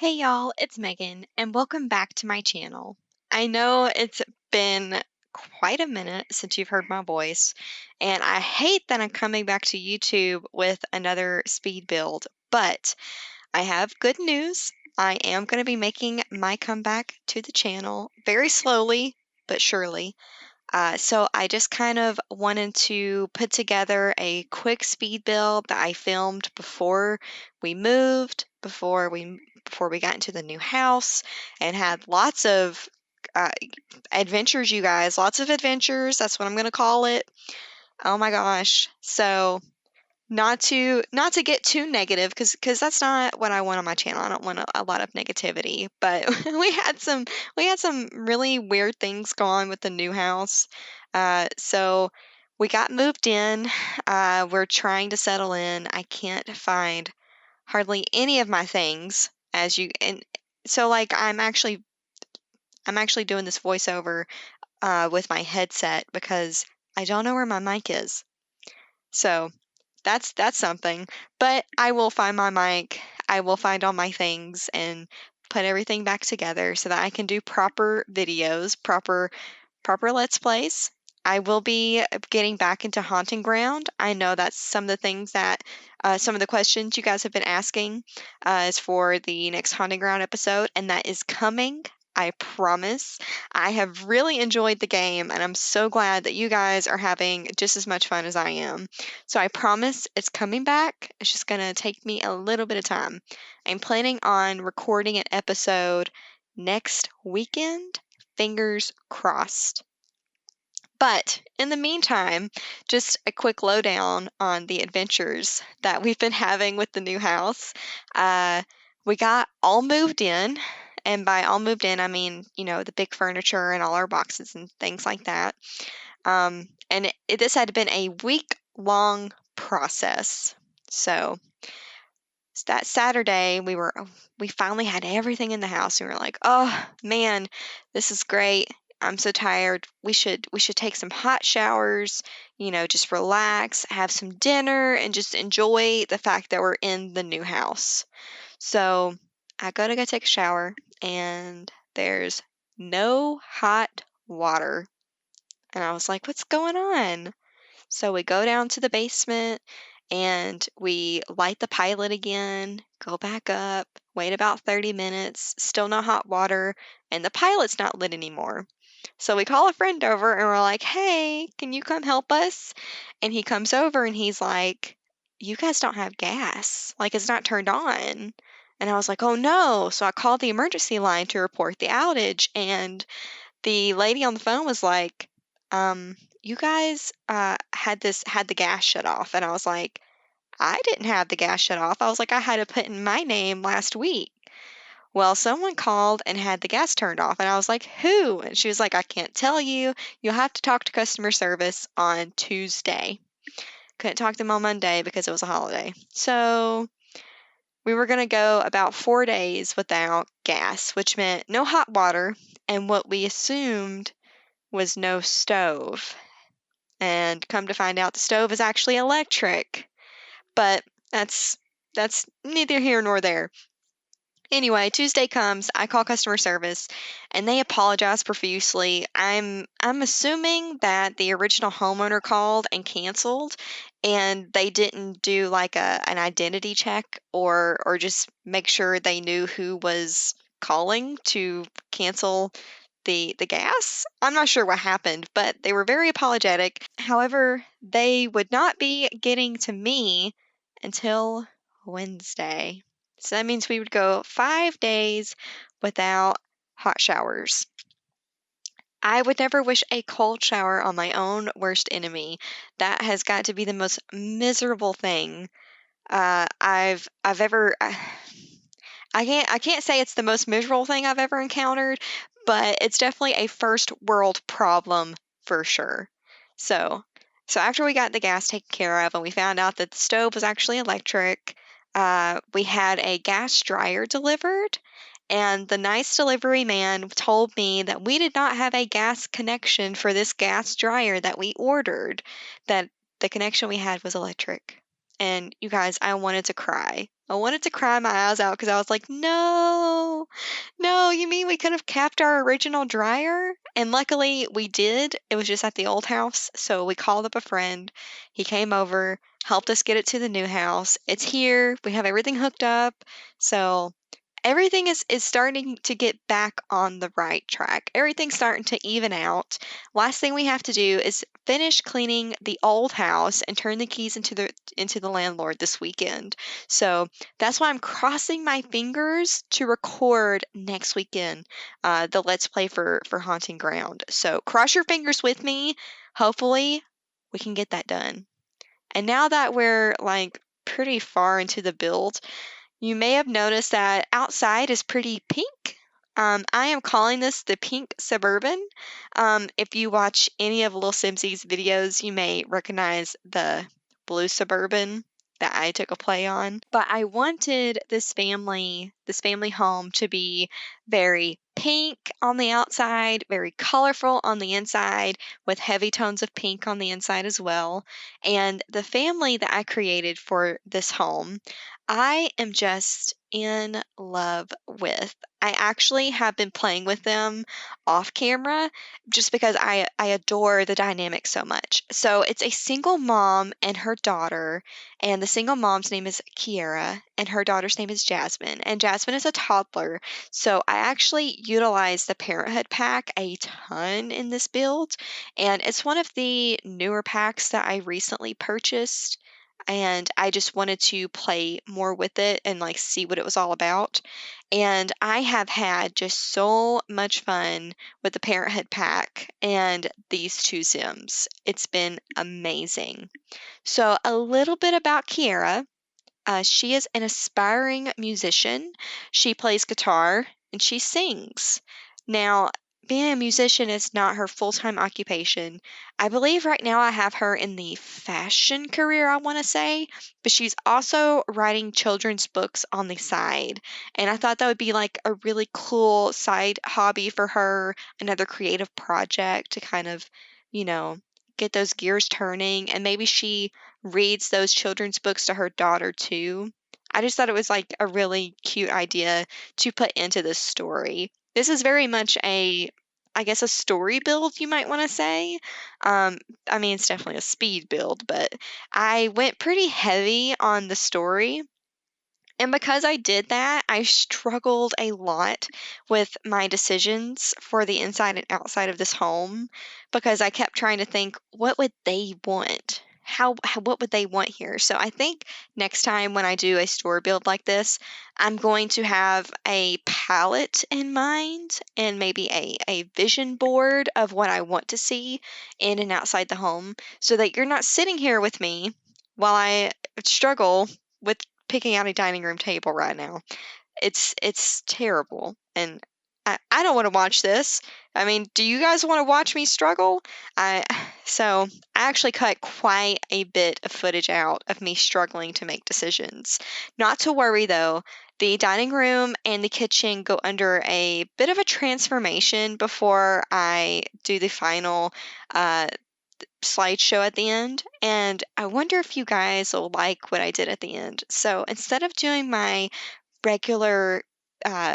Hey y'all, it's Megan, and welcome back to my channel. I know it's been quite a minute since you've heard my voice, and I hate that I'm coming back to YouTube with another speed build, but I have good news. I am going to be making my comeback to the channel very slowly but surely. So I just kind of wanted to put together a quick speed build that I filmed before we moved, before we got into the new house, and had lots of uh, adventures, you guys. Lots of adventures. That's what I'm gonna call it. Oh my gosh. So not to get too negative because that's not what I want on my channel. I don't want a lot of negativity, but we had some really weird things go on with the new house. So we got moved in. We're trying to settle in. I can't find hardly any of my things as you and so like I'm actually doing this voiceover with my headset because I don't know where my mic is. So that's something. But I will find my mic. I will find all my things and put everything back together so that I can do proper videos, proper Let's Plays. I will be getting back into Haunting Ground. I know that's some of the things that, some of the questions you guys have been asking is for the next Haunting Ground episode, and that is coming. I promise. I have really enjoyed the game, and I'm so glad that you guys are having just as much fun as I am. So I promise it's coming back. It's just going to take me a little bit of time. I'm planning on recording an episode next weekend. Fingers crossed. But in the meantime, just a quick lowdown on the adventures that we've been having with the new house. Uh, we got all moved in, and by all moved in, I mean, the big furniture and all our boxes and things like that. And this had been a week-long process. So that Saturday, we finally had everything in the house, and we were like, "Oh man, this is great. I'm so tired. We should take some hot showers, just relax, have some dinner, and just enjoy the fact that we're in the new house." So I go take a shower, and there's no hot water. And I was like, "What's going on?" So we go down to the basement and we light the pilot again, go back up, wait about 30 minutes, still no hot water, and the pilot's not lit anymore. So we call a friend over and we're like, "Hey, can you come help us?" And he comes over and he's like, "You guys don't have gas. Like, it's not turned on." And I was like, "Oh no." So I called the emergency line to report the outage, and the lady on the phone was like, you guys had the gas shut off." And I was like, "I didn't have the gas shut off." I was like, "I had to put in my name last week." Well, someone called and had the gas turned off, and I was like, "Who?" And she was like, "I can't tell you. You'll have to talk to customer service on Tuesday." Couldn't talk to them on Monday because it was a holiday. So we were going to go about 4 days without gas, which meant no hot water and what we assumed was no stove. And come to find out, the stove is actually electric. But that's neither here nor there. Anyway, Tuesday comes, I call customer service, and they apologize profusely. I'm assuming that the original homeowner called and canceled, and they didn't do like an identity check or just make sure they knew who was calling to cancel the gas. I'm not sure what happened, but they were very apologetic. However, they would not be getting to me until Wednesday. So that means we would go 5 days without hot showers. I would never wish a cold shower on my own worst enemy. That has got to be the most miserable thing I've ever. I can't say it's the most miserable thing I've ever encountered, but it's definitely a first world problem for sure. So, so after we got the gas taken care of and we found out that the stove was actually electric, we had a gas dryer delivered, and the nice delivery man told me that we did not have a gas connection for this gas dryer that we ordered, that the connection we had was electric. And you guys, I wanted to cry. I wanted to cry my eyes out because I was like, no, no, you mean we could have kept our original dryer? And luckily we did. It was just at the old house. So we called up a friend. He came over, helped us get it to the new house. It's here. We have everything hooked up. So everything is starting to get back on the right track. Everything's starting to even out. Last thing we have to do is finish cleaning the old house and turn the keys into the landlord this weekend. So that's why I'm crossing my fingers to record next weekend the Let's Play for Haunting Ground. So cross your fingers with me. Hopefully we can get that done. And now that we're like pretty far into the build, you may have noticed that outside is pretty pink. I am calling this the pink Suburban. If you watch any of Lil Simsy's videos, you may recognize the blue Suburban that I took a play on. But I wanted this family home to be very pink on the outside, very colorful on the inside, with heavy tones of pink on the inside as well. And the family that I created for this home, I am just in love with. I actually have been playing with them off camera just because I adore the dynamic so much. So it's a single mom and her daughter, and the single mom's name is Kiera, and her daughter's name is Jasmine. And Jasmine is a toddler. So I actually utilize the Parenthood pack a ton in this build, and it's one of the newer packs that I recently purchased, and I just wanted to play more with it and like see what it was all about. And I have had just so much fun with the Parenthood pack and these two Sims. It's been amazing. So, a little bit about Kiera. She is an aspiring musician. She plays guitar and she sings. Now, being a musician is not her full time occupation. I believe right now I have her in the fashion career, I want to say, but she's also writing children's books on the side. And I thought that would be like a really cool side hobby for her, another creative project to kind of, you know, get those gears turning. And maybe she reads those children's books to her daughter too. I just thought it was like a really cute idea to put into this story. This is very much I guess, a story build, you might want to say. I mean, it's definitely a speed build, but I went pretty heavy on the story, and because I did that, I struggled a lot with my decisions for the inside and outside of this home because I kept trying to think, what would they want? What would they want here? So I think next time when I do a store build like this, I'm going to have a palette in mind and maybe a vision board of what I want to see in and outside the home so that you're not sitting here with me while I struggle with picking out a dining room table right now. It's terrible, and I don't want to watch this. I mean, do you guys want to watch me struggle? I so I actually cut quite a bit of footage out of me struggling to make decisions. Not to worry though. The dining room and the kitchen go under a bit of a transformation before I do the final uh, slideshow at the end, and I wonder if you guys will like what I did at the end. So instead of doing my regular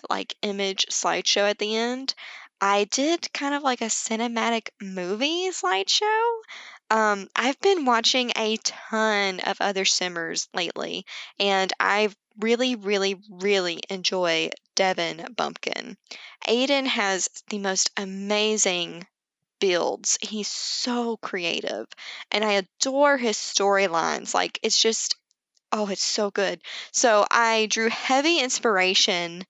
like image slideshow at the end, I did kind of like a cinematic movie slideshow. I've been watching a ton of other simmers lately, and I really, really, really enjoy Devin Bumpkin. Aiden has the most amazing builds. He's so creative, and I adore his storylines. Like, it's just, oh, it's so good. So I drew heavy inspiration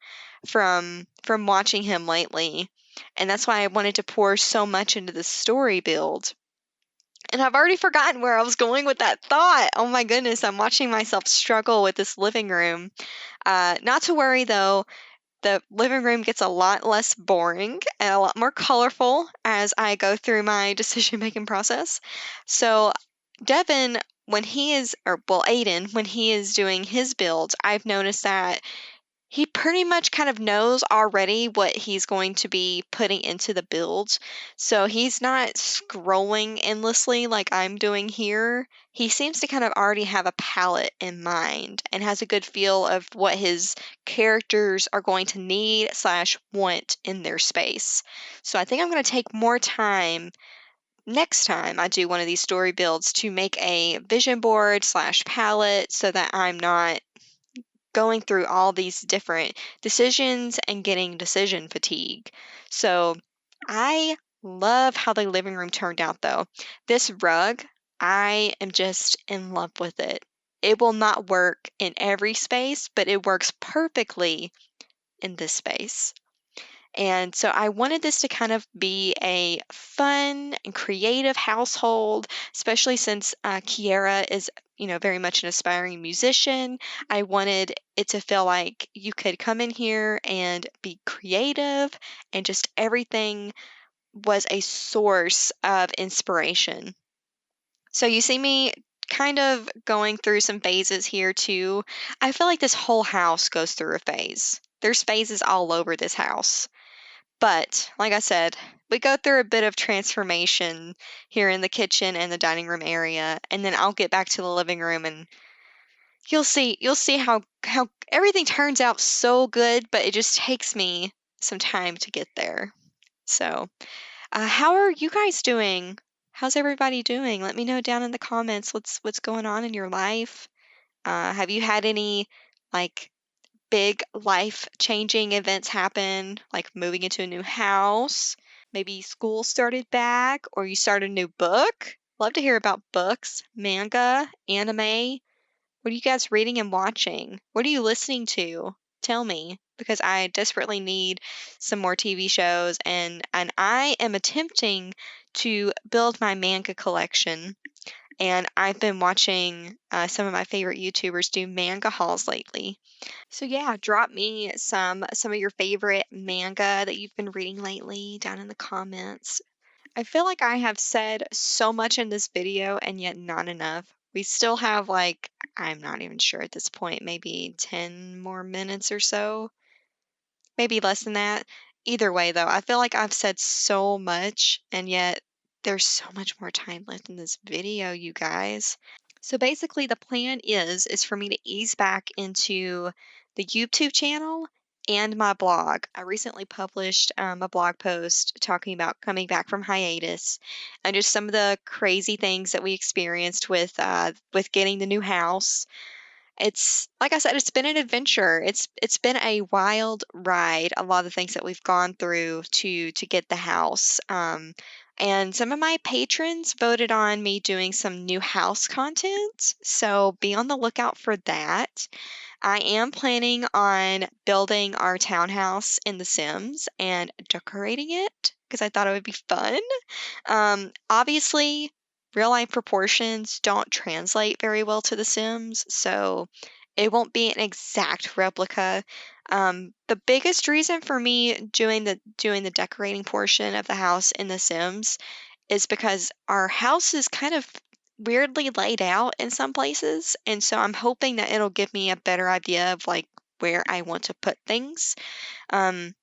from watching him lately, and that's why I wanted to pour so much into the story build. And I've already forgotten where I was going with that thought. Oh my goodness, I'm watching myself struggle with this living room. Not to worry though, the living room gets a lot less boring and a lot more colorful as I go through my decision making process. So, Devin, when he is, or well, Aiden, when he is doing his builds, I've noticed that he pretty much kind of knows already what he's going to be putting into the build. So he's not scrolling endlessly like I'm doing here. He seems to kind of already have a palette in mind and has a good feel of what his characters are going to need slash want in their space. So I think I'm going to take more time next time I do one of these story builds to make a vision board slash palette so that I'm not going through all these different decisions and getting decision fatigue. So I love how the living room turned out though. This rug, I am just in love with it. It will not work in every space, but it works perfectly in this space. And so I wanted this to kind of be a fun and creative household, especially since Kiera is, very much an aspiring musician. I wanted it to feel like you could come in here and be creative, and just everything was a source of inspiration. So you see me kind of going through some phases here too. I feel like this whole house goes through a phase. There's phases all over this house. But like I said, we go through a bit of transformation here in the kitchen and the dining room area, and then I'll get back to the living room and you'll see how everything turns out so good, but it just takes me some time to get there. So, how are you guys doing? How's everybody doing? Let me know down in the comments what's going on in your life. Have you had any like big life-changing events happen, like moving into a new house? Maybe school started back, or you started a new book? Love to hear about books, manga, anime. What are you guys reading and watching? What are you listening to? Tell me, because I desperately need some more TV shows, and I am attempting to build my manga collection. And I've been watching some of my favorite YouTubers do manga hauls lately. So yeah, drop me some of your favorite manga that you've been reading lately down in the comments. I feel like I have said so much in this video and yet not enough. We still have like, I'm not even sure at this point, maybe 10 more minutes or so, maybe less than that. Either way though, I feel like I've said so much and yet there's so much more time left in this video, you guys. So basically the plan is for me to ease back into the YouTube channel and my blog. I recently published a blog post talking about coming back from hiatus and just some of the crazy things that we experienced with getting the new house. It's like I said, it's been an adventure. It's been a wild ride. A lot of the things that we've gone through to get the house. And some of my patrons voted on me doing some new house content, so be on the lookout for that. I am planning on building our townhouse in The Sims and decorating it because I thought it would be fun. Obviously, real life proportions don't translate very well to The Sims, so it won't be an exact replica. The biggest reason for me doing the decorating portion of the house in The Sims is because our house is kind of weirdly laid out in some places, and so I'm hoping that it'll give me a better idea of like where I want to put things. Um,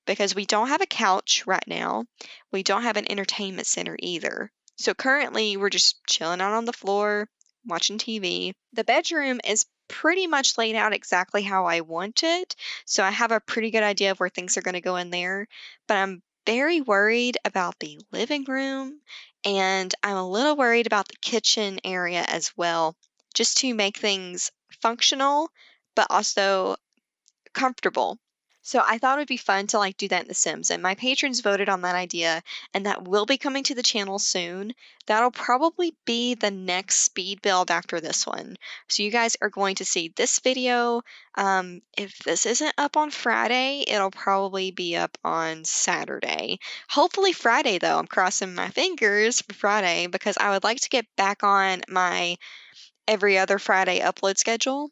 because we don't have a couch right now. We don't have an entertainment center either. So currently we're just chilling out on the floor, watching TV. The bedroom is pretty much laid out exactly how I want it. So I have a pretty good idea of where things are going to go in there. But I'm very worried about the living room, and I'm a little worried about the kitchen area as well, just to make things functional, but also comfortable. So I thought it would be fun to like do that in The Sims, and my patrons voted on that idea, and that will be coming to the channel soon. That'll probably be the next speed build after this one. So you guys are going to see this video. If this isn't up on Friday, it'll probably be up on Saturday. Hopefully Friday though. I'm crossing my fingers for Friday because I would like to get back on my every other Friday upload schedule.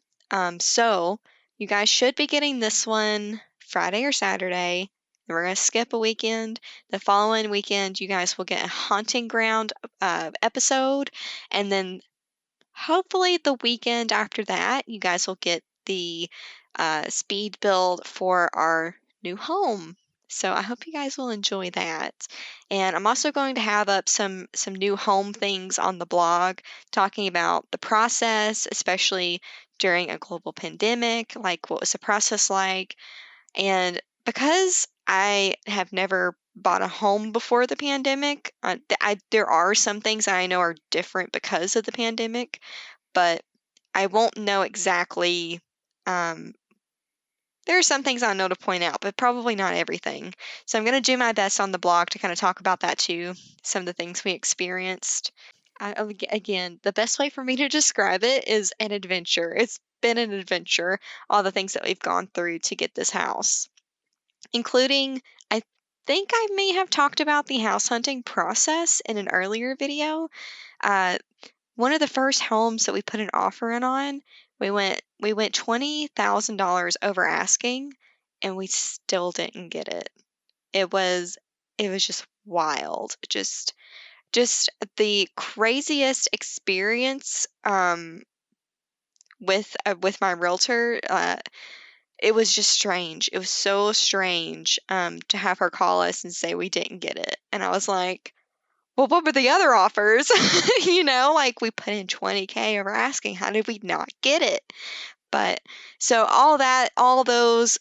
So you guys should be getting this one Friday or Saturday. We're going to skip a weekend. The following weekend, you guys will get a Haunting Ground episode. And then hopefully the weekend after that, you guys will get the speed build for our new home. So I hope you guys will enjoy that. And I'm also going to have up some new home things on the blog talking about the process, especially during a global pandemic, like what was the process like. And because I have never bought a home before the pandemic, there are some things that I know are different because of the pandemic, but I won't know exactly. Um, there are some things I know to point out, but probably not everything. So I'm going to do my best on the blog to kind of talk about that too, some of the things we experienced. Again, the best way for me to describe it is an adventure. It's been an adventure, all the things that we've gone through to get this house, including, I think I may have talked about the house hunting process in an earlier video. Uh, One of the first homes that we put an offer in on, we went $20,000 over asking, and we still didn't get it. It was just wild. Just the craziest experience with my realtor. It was just strange. It was so strange to have her call us and say we didn't get it. And I was like, well, what were the other offers? Like we put in 20K over asking. How did we not get it? But so all those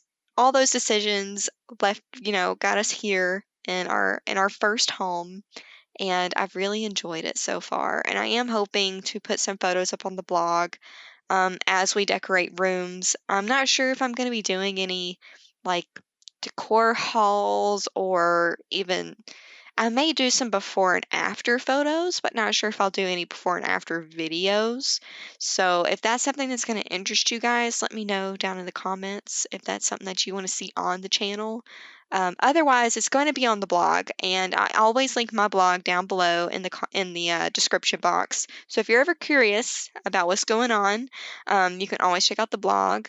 decisions left, got us here in our first home, and I've really enjoyed it so far. And I am hoping to put some photos up on the blog as we decorate rooms. I'm not sure if I'm going to be doing any like decor hauls, or even I may do some before and after photos, but not sure if I'll do any before and after videos. So if that's something that's going to interest you guys, let me know down in the comments if that's something that you want to see on the channel. Otherwise, it's going to be on the blog, and I always link my blog down below in the description box. So if you're ever curious about what's going on, you can always check out the blog.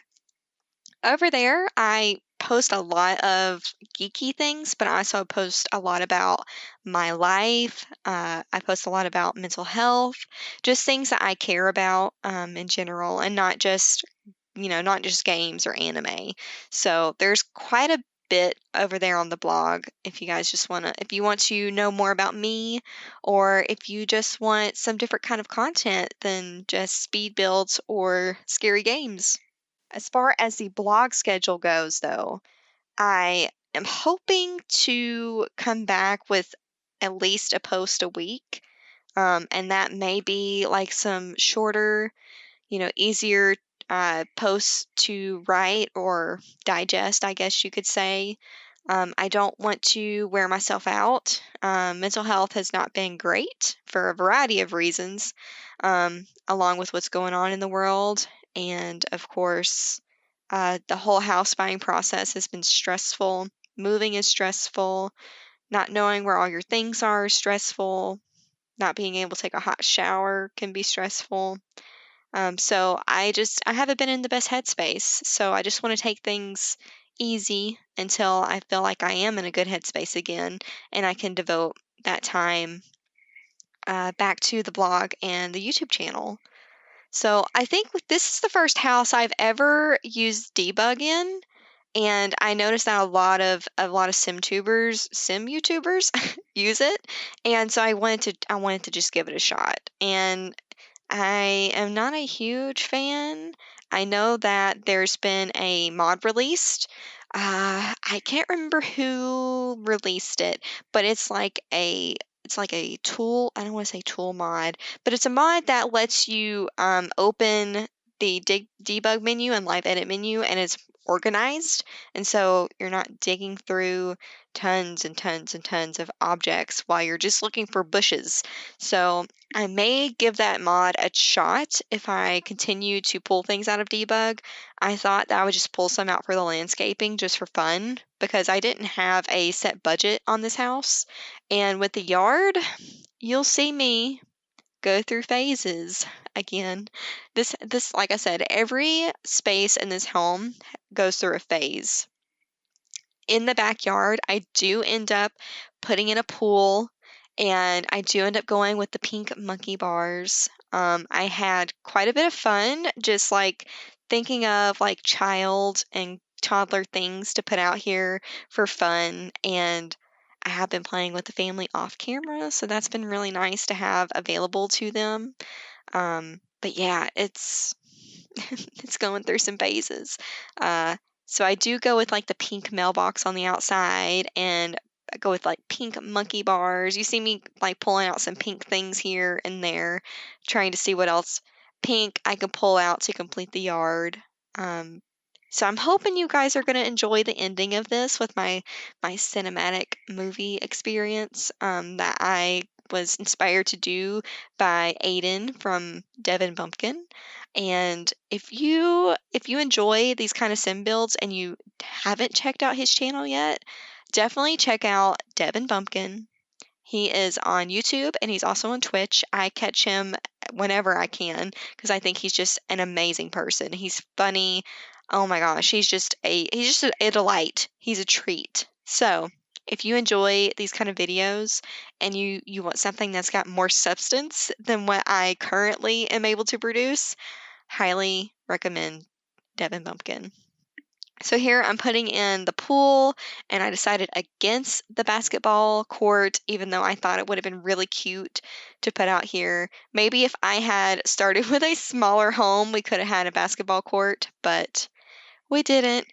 Over there, I post a lot of geeky things, but I also post a lot about my life. I post a lot about mental health, just things that I care about in general, and not just games or anime. So there's quite a bit over there on the blog if you want to know more about me, or if you just want some different kind of content than just speed builds or scary games. As far as the blog schedule goes, though, I am hoping to come back with at least a post a week. And that may be like some shorter, easier posts to write or digest, I guess you could say. I don't want to wear myself out. Mental health has not been great for a variety of reasons, along with what's going on in the world. And of course, the whole house buying process has been stressful. Moving is stressful. Not knowing where all your things are is stressful. Not being able to take a hot shower can be stressful. So I haven't been in the best headspace. So I just want to take things easy until I feel like I am in a good headspace again, and I can devote that time back to the blog and the YouTube channel. So I think this is the first house I've ever used debug in, and I noticed that a lot of sim YouTubers use it, and so I wanted to just give it a shot. And I am not a huge fan. I know that there's been a mod released. I can't remember who released it, but it's like a tool. I don't want to say tool mod, but it's a mod that lets you open the debug menu and live edit menu, and it's organized, and so you're not digging through tons and tons and tons of objects while you're just looking for bushes. So I may give that mod a shot if I continue to pull things out of debug. I thought that I would just pull some out for the landscaping just for fun, because I didn't have a set budget on this house. And with the yard, you'll see me go through phases again. This like I said, every space in this home goes through a phase. In the backyard, I do end up putting in a pool, and I do end up going with the pink monkey bars. I had quite a bit of fun, just like thinking of like child and toddler things to put out here for fun, and I have been playing with the family off camera, so that's been really nice to have available to them. But yeah, it's it's going through some phases. So I do go with like the pink mailbox on the outside, and I go with like pink monkey bars. You see me like pulling out some pink things here and there, trying to see what else pink I can pull out to complete the yard. Um, so I'm hoping you guys are going to enjoy the ending of this with my cinematic movie experience that I was inspired to do by Aiden from Devin Bumpkin. And if you enjoy these kind of sim builds and you haven't checked out his channel yet, definitely check out Devin Bumpkin. He is on YouTube and he's also on Twitch. I catch him whenever I can because I think he's just an amazing person. He's funny. Oh my gosh, he's just a delight. He's a treat. So, if you enjoy these kind of videos and you want something that's got more substance than what I currently am able to produce, highly recommend Devin Bumpkin. So here I'm putting in the pool, and I decided against the basketball court, even though I thought it would have been really cute to put out here. Maybe if I had started with a smaller home, we could have had a basketball court, but we didn't.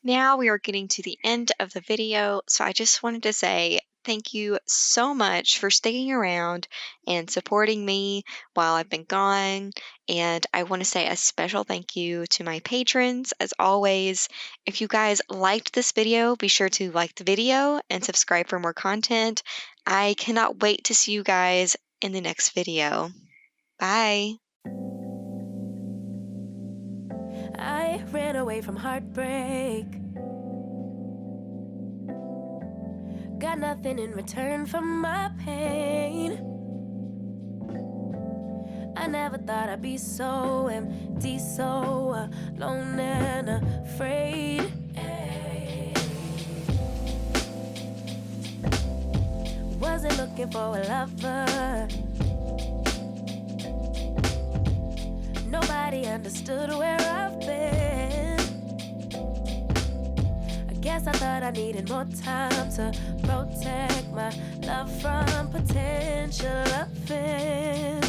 Now we are getting to the end of the video, so I just wanted to say thank you so much for sticking around and supporting me while I've been gone. And I want to say a special thank you to my patrons, as always. If you guys liked this video, be sure to like the video and subscribe for more content. I cannot wait to see you guys in the next video. Bye. I ran away from heartbreak. Got nothing in return for my pain. I never thought I'd be so empty, so alone and afraid. Wasn't looking for a lover. Nobody understood where I've been. I guess I thought I needed more time to protect my love from potential offense.